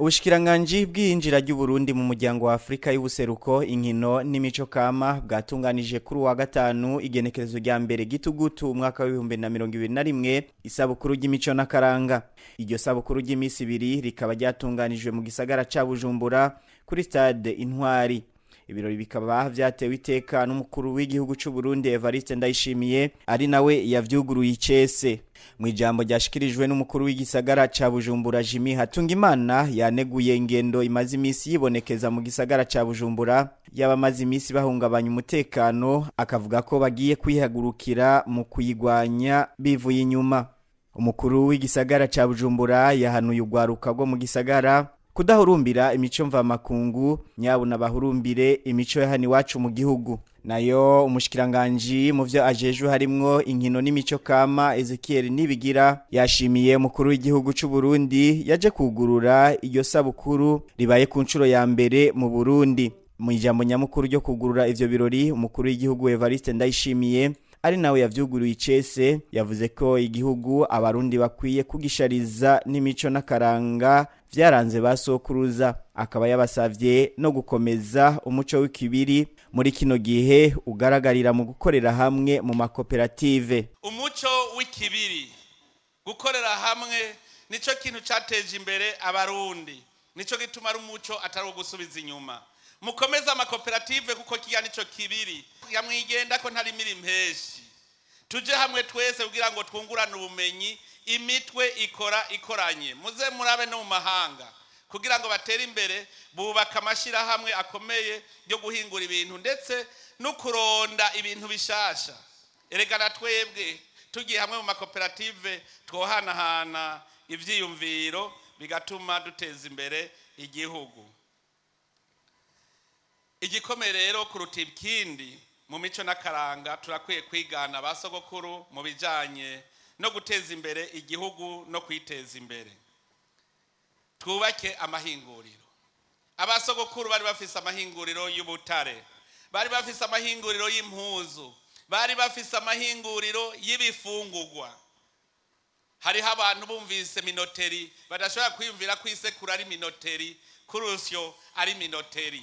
Ubushikiranganji bw'injira ry'Uburundi mu muryango wa Afrika y'ubuseruko inkino n'imico kama bwatunganije kuri wa gatanu igenekerezo rya mbere gitugutu umwaka wa 2021 isabukuru ry'imico n'akaranga. Iryo sabukuru ry'imisi ibiri rikaba ryatunganijwe mu gisagara ca Bujumbura kuri stade Intwari. Ibirori bikaba vyatewe iteka n'umukuru w'igihugu c'u Burundi Evariste Ndayishimiye ari nawe yavyuguruye icese. Mu ijambo ryashikirijwe n'umukuru w'igisagara ca Bujumbura Jimmy Hatungimana yaneguye ingendo imaze imisi yibonekeza mu gisagara ca Bujumbura y'abamaze imisi bahungabanya umutekano, akavuga ko bagiye kwihagurukira mu kuyigwanya bivuye inyuma. Umukuru w'igisagara ca Bujumbura yahanuye ugwaruka rwo mu gisagara kudahurumbira imico mva makungu nyabuna bahurumbire imico yahani wacu mu gihugu. Nayo umushikiranganji mu vyo ajejwe harimwo inkino n'imico kama Ezekiel Nibigira yashimiye umukuru w'igihugu c'u Burundi yaje kugurura iryo sabukuru ribaye ku Ncuro ya mbere mu Burundi. Mu ijambo nyamukuru ryo kugurura ivyo birori umukuru w'igihugu Evariste Ndayishimiye ari nawe yavyuguruye icese yavuze ko igihugu abarundi bakwiye kugishariza n'imico n'akaranga vyaranze basokuruza, akaba yabasavye no gukomeza umuco w'ikibiri muri kino gihe ugaragarira mu gukorera hamwe mu makoperative. Umuco w'ikibiri gukorera hamwe nico kintu cateje imbere abarundi, nico gituma ari umuco atari gusubiza inyuma. Mukomeza makoperative kuko kiya nico kibiri yamwigenda ko ntari miri mpeshi, tuje hamwe twese kugira ngo twungurane ubumenyi, imitwe ikoranye. Muze murabe no mu mahanga kugira ngo batere imbere, bubaka amashira hamwe akomeye yo guhingura ibintu ndetse no kuronda ibintu bishasha. Eregana twebwe tugiye hamwe mu makoperative twohanahana ivyiyumviro bigatuma duteza imbere igihugu. Igikomeye rero kuruta ikindi mu mico n'akaranga turakwiye kwigana basokuru mu bijanye no guteza imbere igihugu no kwiteza imbere. Twubake amahinguriro. Abasokuru bari bafise amahinguriro y'ubutare, bari bafise amahinguriro y'impuzu, bari bafise amahinguriro y'ibifungurwa. Hariho abantu bumvise minoteri badashobora kwiyumvira ko isekuru ari minoteri, kurusyo ari minoteri.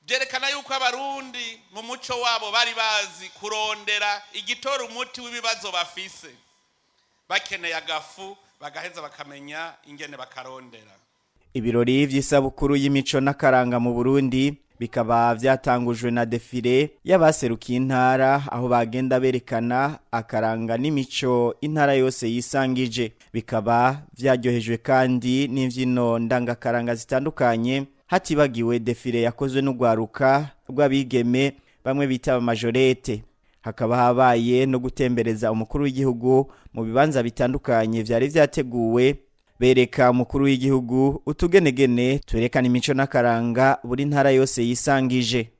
Byerekana yuko abarundi mu muco wabo bari bazi kurondera igitora umuti w'ibibazo bafise, bakeneye agafu bagaheza bakamenya ingene bakarondera. Ibirori vy'isabukuru y'imico n'akaranga mu Burundi bikaba vyatangujwe na defile y'abaserukiye intara aho bagenda berekana akaranga n'imico intara yose yisangije. Bikaba vyaryohejwe kandi n'imvyino ndangakaranga zitandukanye, hatibagiwe defile yakozwe n'ugwaruka rw'abigeme bamwe bita amajorete. Hakaba habaye no gutembereza umukuru w'igihugu mu bibanza bitandukanye vyari vyateguwe, bereka umukuru w'igihugu utugenegene twerekana imico n'akaranga buri ntara yose yisangije.